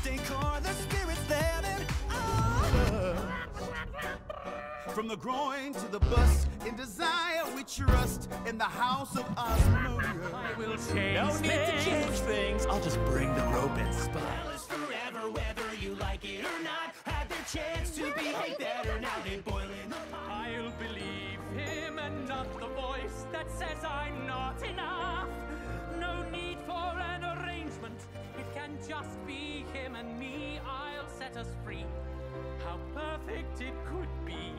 decor, the spirit's there, then from the groin to the bust, in desire we trust, in the house of Asmodeus. I will change No need to change things, I'll just bring the rope and spike. Alice forever, whether you like it or not. Had their chance to behave better, now they boil in the pot. I'll believe him and not the voice that says I'm not enough. No need for an arrangement, it can just be him and me. I'll set us free. How perfect it could be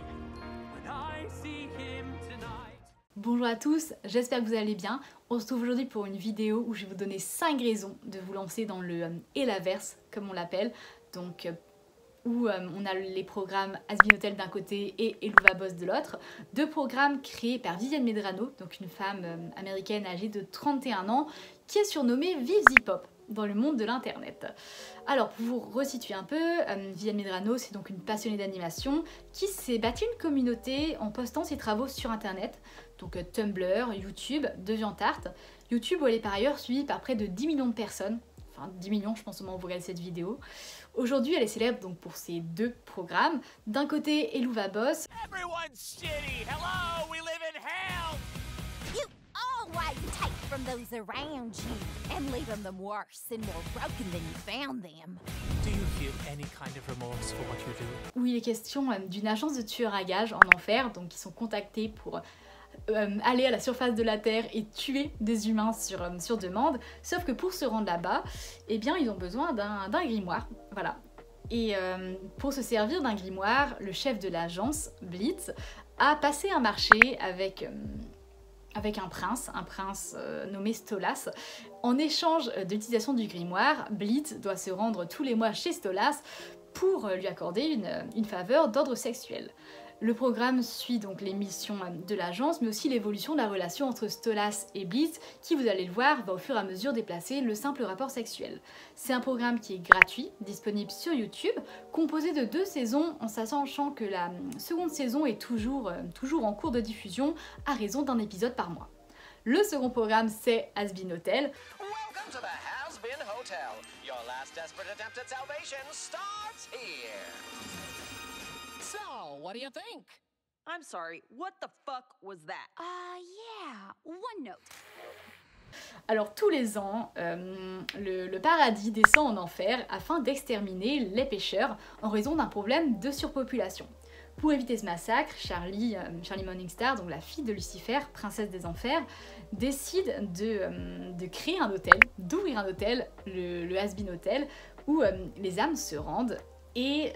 when I see him tonight. Bonjour à tous, j'espère que vous allez bien. On se retrouve aujourd'hui pour une vidéo où je vais vous donner 5 raisons de vous lancer dans le Elaverse, comme on l'appelle. Donc, où on a les programmes Has-Been Hotel d'un côté et Helluva Boss de l'autre. Deux programmes créés par Vivienne Medrano, donc une femme américaine âgée de 31 ans, qui est surnommée Viv Zip-Hop dans le monde de l'internet. Alors pour vous resituer un peu, Vivienne Medrano c'est donc une passionnée d'animation qui s'est bâtie une communauté en postant ses travaux sur internet, donc Tumblr, YouTube, DeviantArt. YouTube où elle est par ailleurs suivie par près de 10 millions de personnes, enfin 10 millions je pense au moment où vous regardez cette vidéo. Aujourd'hui elle est célèbre donc pour ses deux programmes, d'un côté Helluva Boss. Everyone's shitty. Hello, we live in hell. You always take from those around you and leave them worse and more broken than you found them. Do you feel any kind of remorse for what you do? Où il est question d'une agence de tueurs à gages en enfer, donc ils sont contactés pour aller à la surface de la Terre et tuer des humains sur demande, sauf que pour se rendre là-bas, eh bien ils ont besoin d'un grimoire, voilà. Et pour se servir d'un grimoire, le chef de l'agence, Blitz, a passé un marché avec un prince nommé Stolas. En échange de l'utilisation du grimoire, Blitz doit se rendre tous les mois chez Stolas pour lui accorder une faveur d'ordre sexuel. Le programme suit donc les missions de l'agence, mais aussi l'évolution de la relation entre Stolas et Blitz, qui, vous allez le voir, va au fur et à mesure déplacer le simple rapport sexuel. C'est un programme qui est gratuit, disponible sur YouTube, composé de 2 saisons, en sachant que la seconde saison est toujours en cours de diffusion, à raison d'un épisode par mois. Le second programme, c'est Has-Been Hotel. Welcome to the Has-Been Hotel. Your last desperate attempt at salvation starts here. So, what do you think? I'm sorry, what the fuck was that? Yeah, OneNote. Alors tous les ans, le paradis descend en enfer afin d'exterminer les pêcheurs en raison d'un problème de surpopulation. Pour éviter ce massacre, Charlie Morningstar, donc la fille de Lucifer, princesse des enfers, décide de créer un hôtel, d'ouvrir un hôtel, le Has-Been Hotel, où les âmes se rendent et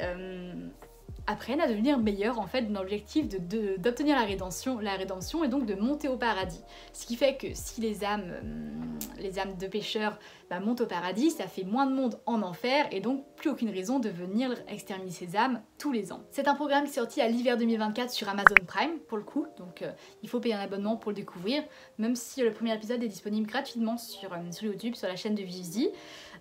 apprennent à devenir meilleurs en fait dans l'objectif d'obtenir la rédemption et donc de monter au paradis. Ce qui fait que si les âmes de pécheurs montent au paradis, ça fait moins de monde en enfer et donc plus aucune raison de venir exterminer ces âmes tous les ans. C'est un programme qui est sorti à l'hiver 2024 sur Amazon Prime pour le coup, donc il faut payer un abonnement pour le découvrir, même si le premier épisode est disponible gratuitement sur YouTube, sur la chaîne de Vizi.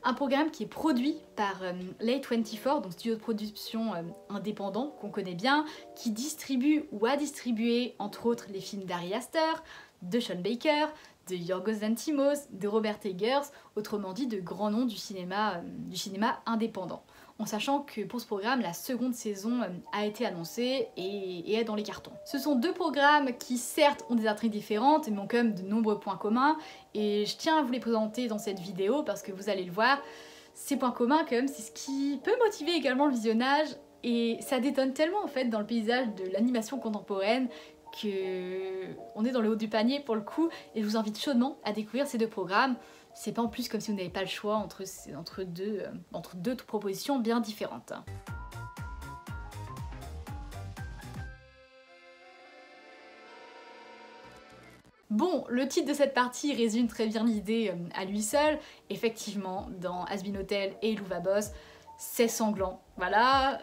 Un programme qui est produit par l'A24, donc studio de production indépendant qu'on connaît bien, qui distribue ou a distribué entre autres les films d'Ari Aster, de Sean Baker, de Yorgos Lanthimos, de Robert Eggers, autrement dit de grands noms du cinéma indépendant. En sachant que pour ce programme, la seconde saison a été annoncée et est dans les cartons. Ce sont deux programmes qui certes ont des intrigues différentes mais ont quand même de nombreux points communs et je tiens à vous les présenter dans cette vidéo parce que vous allez le voir, ces points communs quand même c'est ce qui peut motiver également le visionnage et ça détonne tellement en fait dans le paysage de l'animation contemporaine que on est dans le haut du panier pour le coup et je vous invite chaudement à découvrir ces deux programmes. C'est pas en plus comme si vous n'avez pas le choix entre deux propositions bien différentes. Bon, le titre de cette partie résume très bien l'idée à lui seul. Effectivement, dans Has-Been Hotel et Helluva Boss, c'est sanglant. Voilà,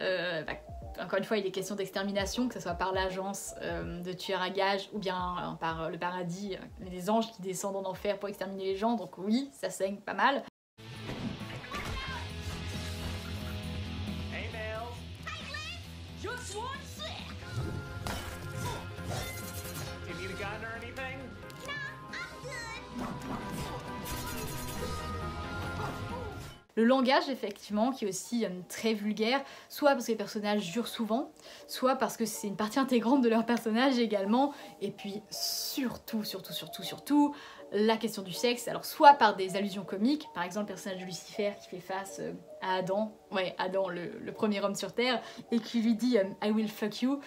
encore une fois, il est question d'extermination, que ce soit par l'agence de tueurs à gages ou bien par le paradis, les anges qui descendent en enfer pour exterminer les gens, donc oui, ça saigne pas mal. Hey, Mills. Hey, Liz. Just one sec. Do you need a gun or anything? Le langage, effectivement, qui est aussi très vulgaire, soit parce que les personnages jurent souvent, soit parce que c'est une partie intégrante de leur personnage également, et puis surtout, la question du sexe, alors soit par des allusions comiques, par exemple le personnage de Lucifer qui fait face à Adam, Adam, le premier homme sur Terre, et qui lui dit « I will fuck you »,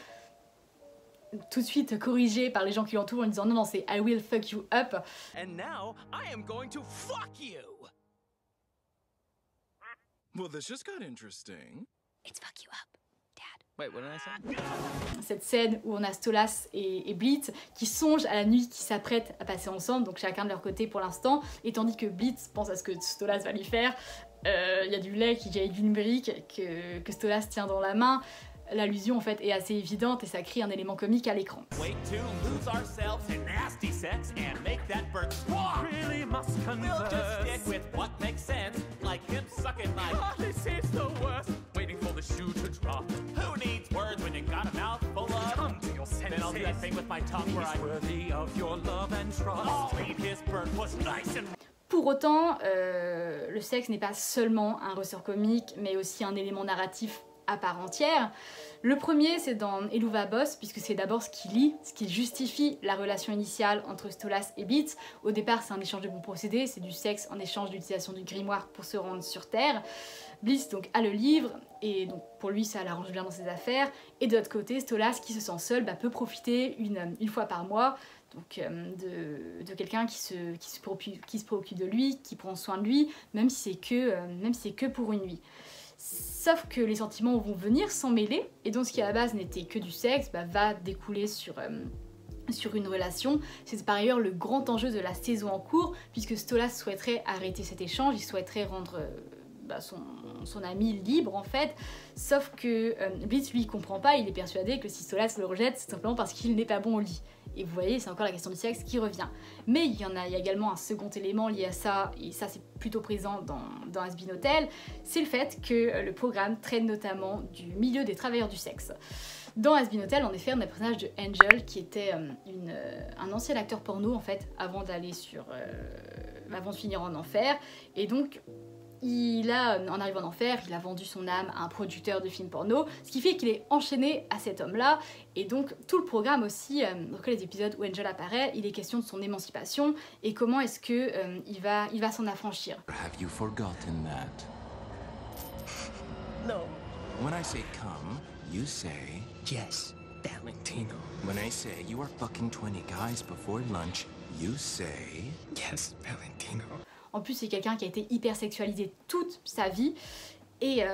tout de suite corrigé par les gens qui l'entourent en disant non, c'est I will fuck you up. And now I am going to fuck you. Well, this just got interesting. It's fuck you up, Dad. Wait, what did I say? Cette scène où on a Stolas et Blitz qui songent à la nuit, qui s'apprêtent à passer ensemble, donc chacun de leur côté pour l'instant, et tandis que Blitz pense à ce que Stolas va lui faire, il y a du lait qui jaillit d'une brique que Stolas tient dans la main. L'allusion en fait est assez évidente et ça crée un élément comique à l'écran. Wait to lose ourselves in nasty sex and make that bird squawk. Really must converse. We'll just stick with what makes sense, like him sucking my. Oh, this is the worst. Waiting for the shoe to drop. Who needs words when you got a mouth full of? Come to your senses. Then I'll do that thing with my tongue where I'm worthy of your love and trust. I'll eat his bird was nice and. Pour autant, le sexe n'est pas seulement un ressort comique, mais aussi un élément narratif à part entière. Le premier, c'est dans Helluva Boss, puisque c'est d'abord ce qui lie, ce qui justifie la relation initiale entre Stolas et Blitz. Au départ, c'est un échange de bons procédés, c'est du sexe en échange d'utilisation du grimoire pour se rendre sur Terre. Blitz donc a le livre, et donc pour lui ça l'arrange bien dans ses affaires. Et de l'autre côté, Stolas, qui se sent seul, peut profiter une fois par mois donc, de quelqu'un qui se préoccupe de lui, qui prend soin de lui, même si c'est que pour une nuit. Sauf que les sentiments vont venir s'en mêler, et donc ce qui à la base n'était que du sexe va découler sur une relation. C'est par ailleurs le grand enjeu de la saison en cours, puisque Stolas souhaiterait arrêter cet échange, il souhaiterait rendre son ami libre en fait, sauf que Blitz lui comprend pas, il est persuadé que si Stolas le rejette, c'est simplement parce qu'il n'est pas bon au lit. Et vous voyez, c'est encore la question du sexe qui revient. Mais il y a également un second élément lié à ça, et ça c'est plutôt présent dans Has Been Hotel, c'est le fait que le programme traite notamment du milieu des travailleurs du sexe. Dans Has Been Hotel, en effet, on a le personnage de Angel qui était un ancien acteur porno en fait, avant de finir en enfer, et donc en arrivant en enfer, il a vendu son âme à un producteur de films porno, ce qui fait qu'il est enchaîné à cet homme-là, et donc tout le programme aussi, donc les épisodes où Angel apparaît, il est question de son émancipation, et comment est-ce que il va s'en affranchir. Have you forgotten that? No. When I say come, you say Yes, Valentino. when I say you are fucking 20 guys before lunch, you say Yes, Valentino. En plus, c'est quelqu'un qui a été hyper sexualisé toute sa vie, et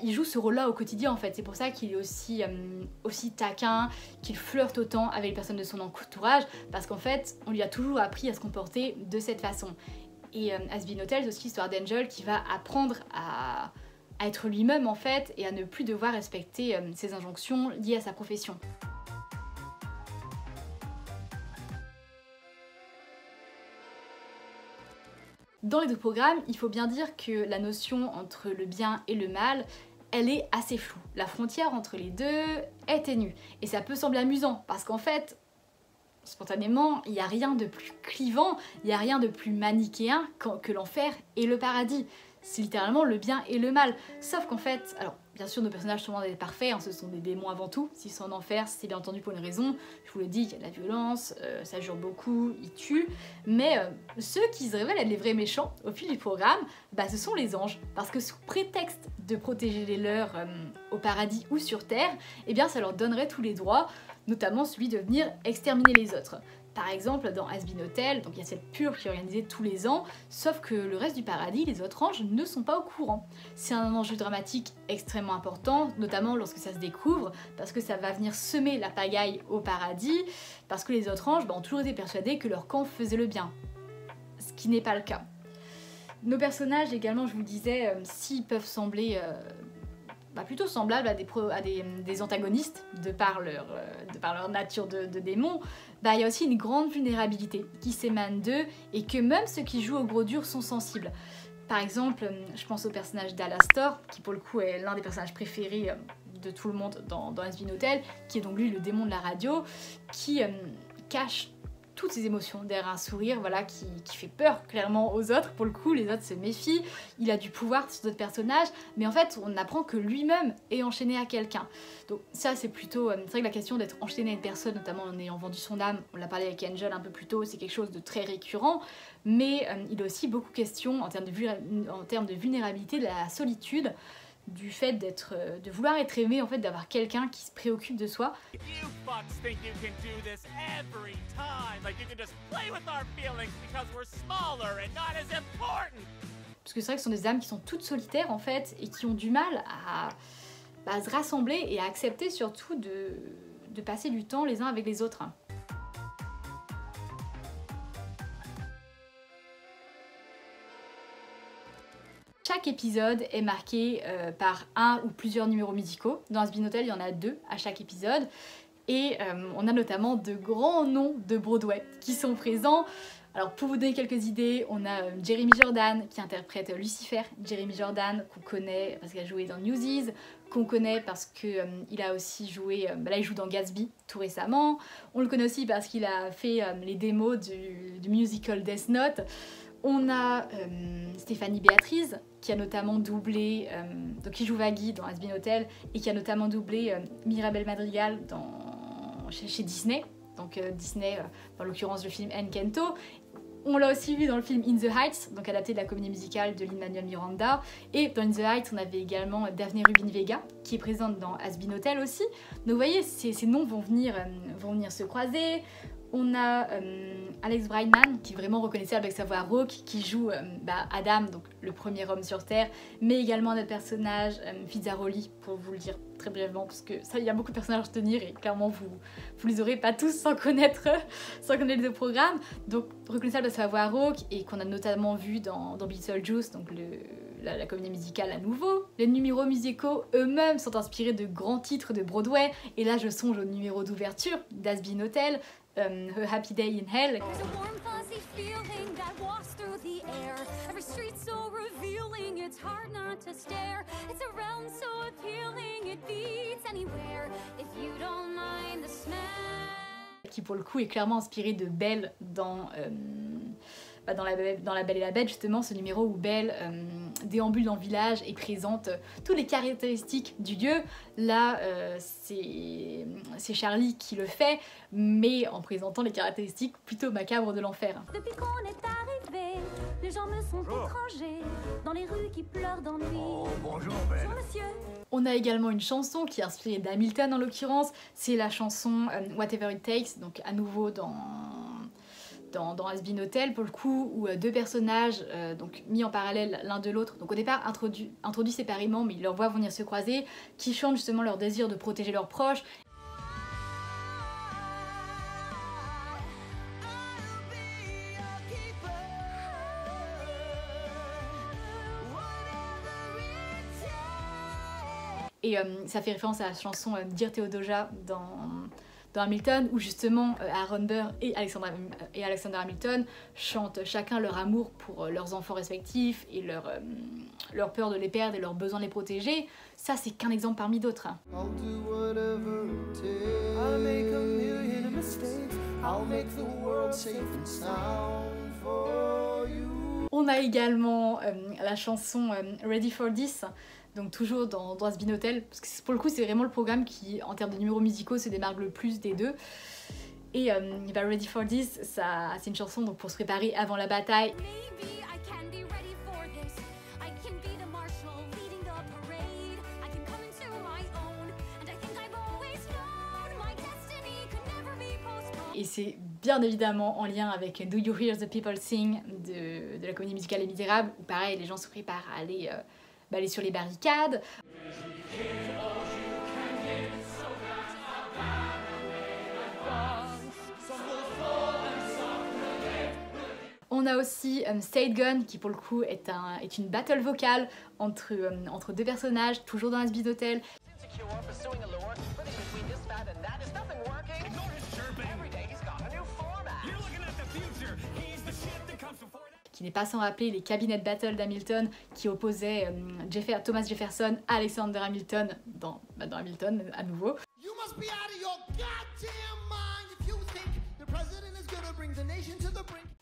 il joue ce rôle-là au quotidien en fait. C'est pour ça qu'il est aussi taquin, qu'il flirte autant avec les personnes de son entourage, parce qu'en fait, on lui a toujours appris à se comporter de cette façon. Et Has Been Hotel, c'est aussi l'histoire d'Angel qui va apprendre à être lui-même en fait, et à ne plus devoir respecter ses injonctions liées à sa profession. Dans les deux programmes, il faut bien dire que la notion entre le bien et le mal, elle est assez floue. La frontière entre les deux est ténue. Et ça peut sembler amusant, parce qu'en fait, spontanément, il n'y a rien de plus clivant, il n'y a rien de plus manichéen que l'enfer et le paradis. C'est littéralement le bien et le mal. Sauf qu'en fait, alors bien sûr nos personnages sont loin d'être parfaits, hein, ce sont des démons avant tout. S'ils sont en enfer, c'est bien entendu pour une raison. Je vous le dis, il y a de la violence, ça jure beaucoup, ils tuent. Mais ceux qui se révèlent être les vrais méchants au fil du programme, ce sont les anges. Parce que sous prétexte de protéger les leurs au paradis ou sur terre, eh bien ça leur donnerait tous les droits, notamment celui de venir exterminer les autres. Par exemple, dans Has Been Hotel, donc il y a cette purge qui est organisée tous les ans, sauf que le reste du paradis, les autres anges, ne sont pas au courant. C'est un enjeu dramatique extrêmement important, notamment lorsque ça se découvre, parce que ça va venir semer la pagaille au paradis, parce que les autres anges ont toujours été persuadés que leur camp faisait le bien, ce qui n'est pas le cas. Nos personnages également, je vous le disais, s'ils peuvent sembler plutôt semblables à des antagonistes, de par leur nature de démons, il y a aussi une grande vulnérabilité qui s'émane d'eux, et que même ceux qui jouent au gros dur sont sensibles. Par exemple, je pense au personnage d'Alastor, qui pour le coup est l'un des personnages préférés de tout le monde dans Has Been Hotel, qui est donc lui le démon de la radio, qui cache toutes ses émotions, derrière un sourire voilà, qui fait peur clairement aux autres. Pour le coup, les autres se méfient, il a du pouvoir sur d'autres personnages, mais en fait on apprend que lui-même est enchaîné à quelqu'un. Donc ça c'est plutôt, c'est vrai que la question d'être enchaîné à une personne, notamment en ayant vendu son âme, on l'a parlé avec Angel un peu plus tôt, c'est quelque chose de très récurrent, mais il a aussi beaucoup question en termes de vulnérabilité, de la solitude, du fait de vouloir être aimé, en fait, d'avoir quelqu'un qui se préoccupe de soi. You fucks think you can do this every time, like you can just play with our feelings because we're smaller and not as important. Parce que c'est vrai que ce sont des âmes qui sont toutes solitaires en fait et qui ont du mal à se rassembler et à accepter surtout de passer du temps les uns avec les autres. Chaque épisode est marqué par un ou plusieurs numéros musicaux. Dans Has Been Hotel, il y en a 2 à chaque épisode. Et on a notamment de grands noms de Broadway qui sont présents. Alors pour vous donner quelques idées, on a Jeremy Jordan qui interprète Lucifer. Jeremy Jordan qu'on connaît parce qu'il a joué dans Newsies, qu'on connaît parce qu'il a aussi joué, là il joue dans Gatsby tout récemment. On le connaît aussi parce qu'il a fait les démos du musical Death Note. On a Stéphanie Béatrice qui a notamment doublé, donc qui joue Vaggie dans Has Been Hotel et qui a notamment doublé Mirabel Madrigal chez Disney. Donc Disney, en l'occurrence le film Encanto. On l'a aussi vu dans le film In the Heights, donc adapté de la comédie musicale de Lin-Manuel Miranda. Et dans In the Heights, on avait également Daphne Rubin Vega, qui est présente dans Has Been Hotel aussi. Donc vous voyez, ces noms vont venir se croiser. On a Alex Brightman, qui est vraiment reconnaissable avec sa voix rauque, qui joue Adam, donc le premier homme sur Terre, mais également notre personnage Fitzaroli, pour vous le dire très brièvement, parce que ça, il y a beaucoup de personnages à retenir et clairement vous les aurez pas tous sans connaître le programme. Donc reconnaissable avec sa voix rauque et qu'on a notamment vu dans Beetlejuice, donc la comédie musicale à nouveau. Les numéros musicaux eux-mêmes sont inspirés de grands titres de Broadway, et là je songe au numéro d'ouverture d'Has Been Hotel, A Happy Day in Hell. There's a warm, fuzzy feeling that walks through the air. Every street so revealing, it's hard not to stare. It's a realm so appealing, it beats anywhere. If you don't mind the smell. Qui pour le coup est clairement inspiré de Belle dans la Belle et la Bête, justement, ce numéro où Belle déambule dans le village et présente toutes les caractéristiques du lieu. Là, c'est Charlie qui le fait, mais en présentant les caractéristiques plutôt macabres de l'enfer. Depuis qu'on est arrivé, les gens me sont étrangers. Dans les rues qui pleurent d'ennui. Oh, bonjour, Bonjour monsieur. On a également une chanson qui est inspirée d'Hamilton en l'l'occurrence, c'est la chanson Whatever It Takes, donc à nouveau dans Has Been Hotel pour le coup, où 2 personnages donc mis en parallèle l'un de l'autre, donc au départ introduits séparément mais leurs voix vont venir se croiser, qui chantent justement leur désir de protéger leurs proches. Et ça fait référence à la chanson Dear Theodosia dans Hamilton, où justement Aaron Burr et Alexander Hamilton chantent chacun leur amour pour leurs enfants respectifs et leur peur de les perdre et leur besoin de les protéger. Ça, c'est qu'un exemple parmi d'autres. On a également la chanson Ready for This, donc toujours dans Has Been Hotel, parce que pour le coup c'est vraiment le programme qui, en termes de numéros musicaux, se démarque le plus des deux. Et Ready for This, c'est une chanson donc, pour se préparer avant la bataille. Et c'est bien évidemment en lien avec Do You Hear the People Sing de la comédie musicale Les Misérables, où pareil, les gens se préparent à aller sur les barricades. On a aussi State Gun, qui pour le coup est une battle vocale entre 2 personnages, toujours dans Has Been Hotel. Qui n'est pas sans rappeler les cabinets de battle d'Hamilton qui opposaient Thomas Jefferson à Alexander Hamilton dans Hamilton à nouveau.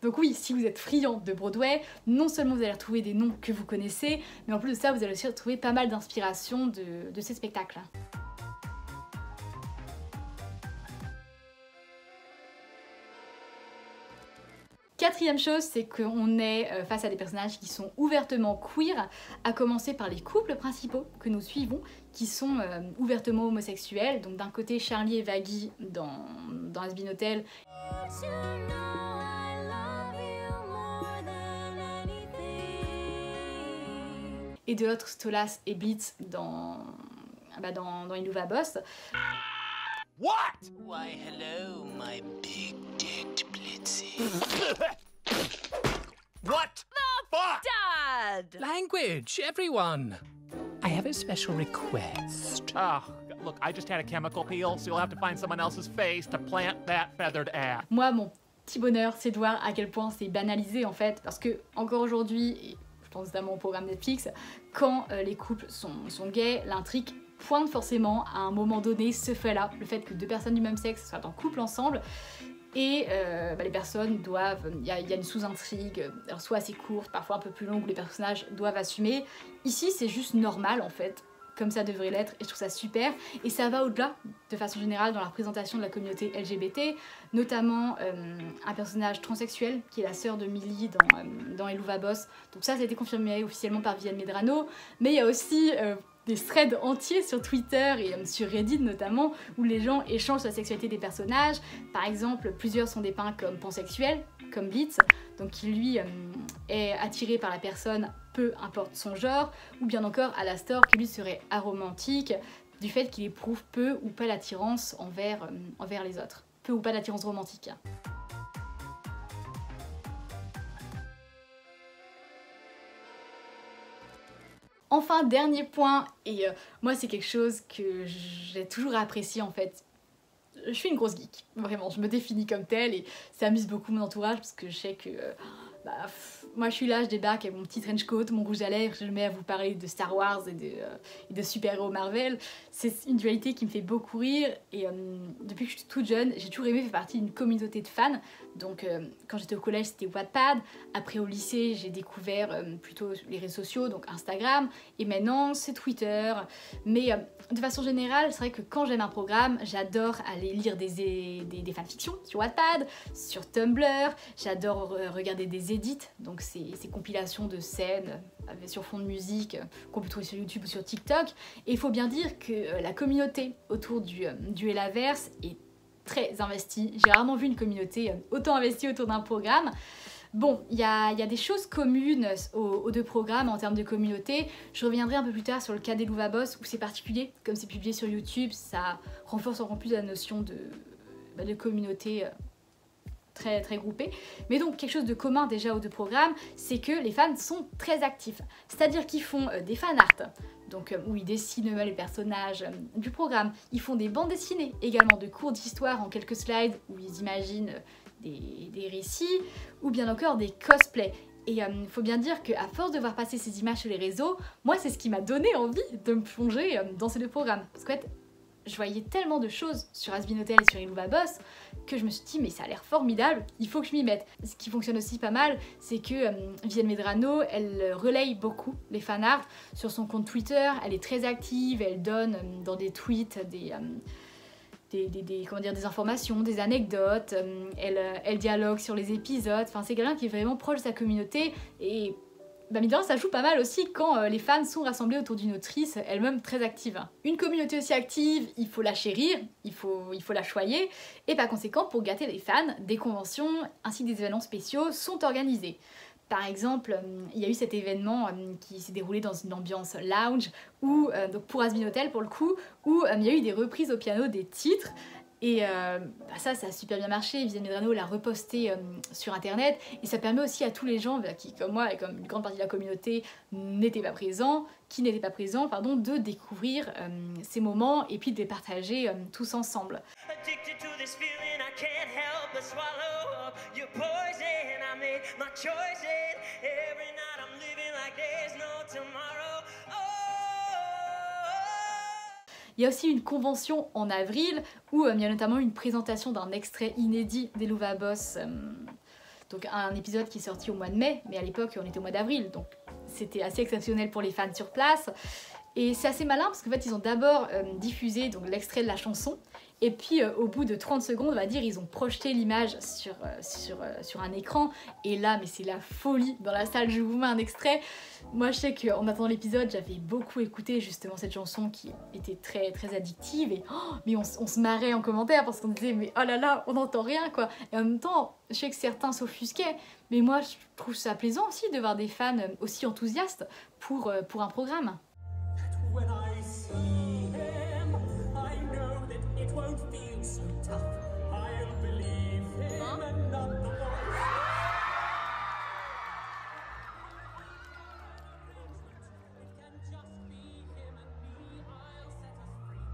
Donc oui, si vous êtes friand de Broadway, non seulement vous allez retrouver des noms que vous connaissez, mais en plus de ça, vous allez aussi retrouver pas mal d'inspiration de ces spectacles. Quatrième chose, c'est qu'on est face à des personnages qui sont ouvertement queer, à commencer par les couples principaux que nous suivons, qui sont ouvertement homosexuels. Donc d'un côté, Charlie et Vaggie dans Has Been Hotel. Et de l'autre, Stolas et Blitz dans Iluva Boss. What? Why, hello, my big-dicked Blitzy. What the fuck? Dad! Language, everyone. I have a special request. Oh, look, I just had a chemical peel, so you'll have to find someone else's face to plant that feathered ass. Moi, mon petit bonheur, c'est de voir à quel point c'est banalisé en fait, parce que encore aujourd'hui, je pense notamment au programme Netflix, quand les couples sont gays, l'intrigue pointe forcément à un moment donné ce fait-là, le fait que deux personnes du même sexe soient en couple ensemble, et les personnes doivent, il y a une sous-intrigue, alors soit assez courte, parfois un peu plus longue, où les personnages doivent assumer. Ici c'est juste normal en fait, comme ça devrait l'être, et je trouve ça super, et ça va au-delà, de façon générale, dans la représentation de la communauté LGBT, notamment un personnage transsexuel, qui est la sœur de Millie dans Iluva Boss, donc ça a été confirmé officiellement par Viviane Medrano, mais il y a aussi des threads entiers sur Twitter et sur Reddit notamment, où les gens échangent sur la sexualité des personnages. Par exemple, plusieurs sont dépeints comme pansexuels, comme Blitz, donc qui lui est attiré par la personne, peu importe son genre, ou bien encore Alastor, qui lui serait aromantique, du fait qu'il éprouve peu ou pas l'attirance envers les autres. Peu ou pas d'attirance romantique. Enfin, dernier point, et moi c'est quelque chose que j'ai toujours apprécié en fait. Je suis une grosse geek, vraiment, je me définis comme telle et ça amuse beaucoup mon entourage parce que je sais que moi je suis là, je débarque avec mon petit trench coat, mon rouge à lèvres, je me mets à vous parler de Star Wars et de super-héros Marvel. C'est une dualité qui me fait beaucoup rire et depuis que je suis toute jeune, j'ai toujours aimé faire partie d'une communauté de fans. Donc quand j'étais au collège c'était Wattpad, après au lycée j'ai découvert plutôt les réseaux sociaux, donc Instagram, et maintenant c'est Twitter. Mais de façon générale, c'est vrai que quand j'aime un programme, j'adore aller lire des fanfictions sur Wattpad, sur Tumblr, j'adore regarder des edits, donc ces compilations de scènes sur fond de musique qu'on peut trouver sur YouTube ou sur TikTok. Et il faut bien dire que la communauté autour du Helaverse est très investie. J'ai rarement vu une communauté autant investie autour d'un programme. Bon, il y a des choses communes aux deux programmes en termes de communauté. Je reviendrai un peu plus tard sur le cas d'Iluva Boss où c'est particulier. Comme c'est publié sur YouTube, ça renforce encore plus la notion de communauté très, très groupée. Mais donc quelque chose de commun déjà aux deux programmes, c'est que les fans sont très actifs. C'est-à-dire qu'ils font des fan art, donc où ils dessinent les personnages du programme. Ils font des bandes dessinées, également de cours d'histoire en quelques slides où ils imaginent des récits, ou bien encore des cosplays. Et il faut bien dire qu'à force de voir passer ces images sur les réseaux, moi c'est ce qui m'a donné envie de me plonger dans ces deux programmes. Parce qu'en fait, je voyais tellement de choses sur Has Been Hotel et sur Iluva Boss que je me suis dit mais ça a l'air formidable, il faut que je m'y mette. Ce qui fonctionne aussi pas mal, c'est que Viviane Medrano, elle relaye beaucoup les fanarts sur son compte Twitter, elle est très active, elle donne dans des tweets des informations, des anecdotes, elle dialogue sur les épisodes, enfin c'est quelqu'un qui est vraiment proche de sa communauté et évidemment ça joue pas mal aussi quand les fans sont rassemblés autour d'une autrice elle-même très active. Une communauté aussi active, il faut la chérir, il faut la choyer, et par conséquent pour gâter les fans, des conventions ainsi que des événements spéciaux sont organisés. Par exemple, il y a eu cet événement qui s'est déroulé dans une ambiance lounge, où, donc pour Has Been Hotel pour le coup, où il y a eu des reprises au piano des titres. Et ça a super bien marché, Viviane Medrano l'a reposté sur internet et ça permet aussi à tous les gens qui, comme moi et comme une grande partie de la communauté, n'étaient pas présents, de découvrir ces moments et puis de les partager tous ensemble. Il Il y a aussi une convention en avril où il y a notamment une présentation d'un extrait inédit d'Helluva Boss, donc un épisode qui est sorti au mois de mai, mais à l'époque on était au mois d'avril, donc c'était assez exceptionnel pour les fans sur place. Et c'est assez malin parce qu'en fait ils ont d'abord diffusé donc l'extrait de la chanson, et puis au bout de 30 secondes on va dire ils ont projeté l'image sur un écran, et là mais c'est la folie dans la salle. Je vous mets un extrait. Moi je sais qu'en attendant l'épisode j'avais beaucoup écouté justement cette chanson qui était très très addictive, et mais on se marrait en commentaire parce qu'on disait mais oh là là on n'entend rien quoi, et en même temps je sais que certains s'offusquaient, mais moi je trouve ça plaisant aussi de voir des fans aussi enthousiastes pour un programme. When I see him, I know that it won't feel so tough. I'll believe him and not the voice. It can just be him and me. I'll set us free.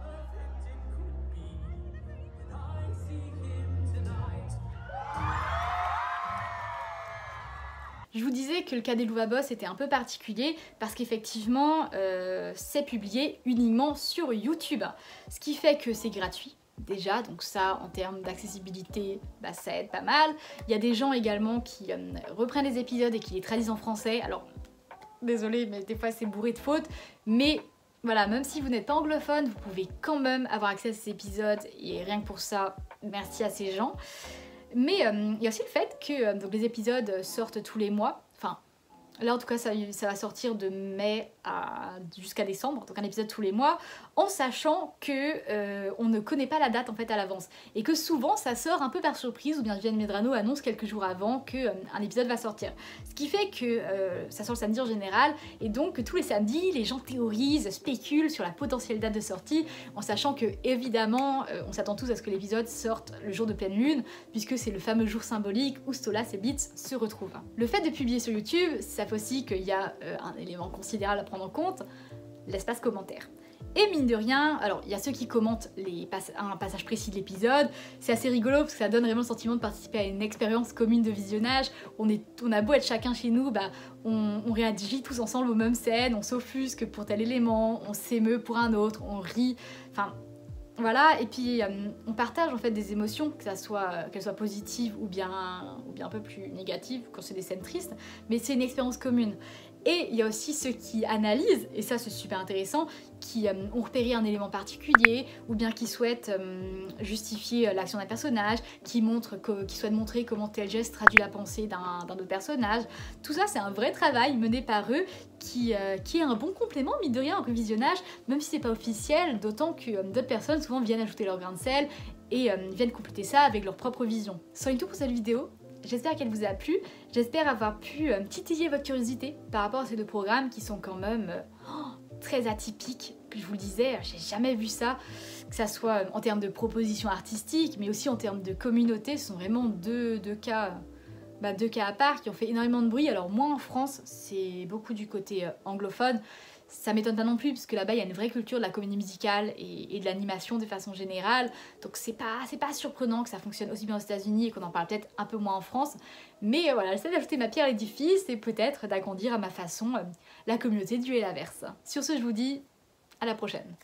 Perfect it could be when I see him tonight. Je vous disais que le cas d'Helluva Boss était un peu particulier parce qu'effectivement c'est publié uniquement sur YouTube, ce qui fait que c'est gratuit déjà, donc ça en termes d'accessibilité bah, ça aide pas mal. Il y a des gens également qui reprennent les épisodes et qui les traduisent en français, alors désolée mais des fois c'est bourré de fautes, mais voilà, même si vous n'êtes pas anglophone vous pouvez quand même avoir accès à ces épisodes, et rien que pour ça merci à ces gens. Mais il y a aussi le fait que donc les épisodes sortent tous les mois, enfin là en tout cas ça va sortir de mai jusqu'à décembre, donc un épisode tous les mois, en sachant que on ne connaît pas la date en fait à l'avance, et que souvent ça sort un peu par surprise, ou bien Viviane Medrano annonce quelques jours avant qu'un épisode va sortir. Ce qui fait que ça sort le samedi en général, et donc tous les samedis les gens théorisent, spéculent sur la potentielle date de sortie, en sachant que évidemment on s'attend tous à ce que l'épisode sorte le jour de pleine lune, puisque c'est le fameux jour symbolique où Stolas et Beats se retrouvent. Le fait de publier sur YouTube, ça fait aussi qu'il y a un élément considérable à prendre en compte, l'espace commentaire. Et mine de rien, alors il y a ceux qui commentent un passage précis de l'épisode, c'est assez rigolo parce que ça donne vraiment le sentiment de participer à une expérience commune de visionnage. On a beau être chacun chez nous, bah, on réagit tous ensemble aux mêmes scènes, on s'offusque pour tel élément, on s'émeut pour un autre, on rit, enfin voilà, et puis on partage en fait des émotions, qu'elles soient positives ou bien un peu plus négatives quand c'est des scènes tristes, mais c'est une expérience commune. Et il y a aussi ceux qui analysent, et ça c'est super intéressant, qui ont repéré un élément particulier, ou bien qui souhaitent justifier l'action d'un personnage, qui souhaitent montrer comment tel geste traduit la pensée d'un autre personnage. Tout ça c'est un vrai travail mené par eux, qui est un bon complément, mine de rien, au revisionnage, même si c'est pas officiel, d'autant que d'autres personnes souvent viennent ajouter leur grain de sel, et viennent compléter ça avec leur propre vision. C'en est tout pour cette vidéo. J'espère qu'elle vous a plu, j'espère avoir pu titiller votre curiosité par rapport à ces deux programmes qui sont quand même très atypiques. Je vous le disais, j'ai jamais vu ça, que ça soit en termes de propositions artistiques, mais aussi en termes de communauté. Ce sont vraiment deux cas à part qui ont fait énormément de bruit. Alors moins en France, c'est beaucoup du côté anglophone. Ça m'étonne pas non plus, parce que là-bas il y a une vraie culture de la comédie musicale et de l'animation de façon générale, donc c'est pas surprenant que ça fonctionne aussi bien aux États-Unis et qu'on en parle peut-être un peu moins en France. Mais voilà, j'essaie d'ajouter ma pierre à l'édifice et peut-être d'agrandir à ma façon la communauté du Helaverse. Sur ce, je vous dis à la prochaine.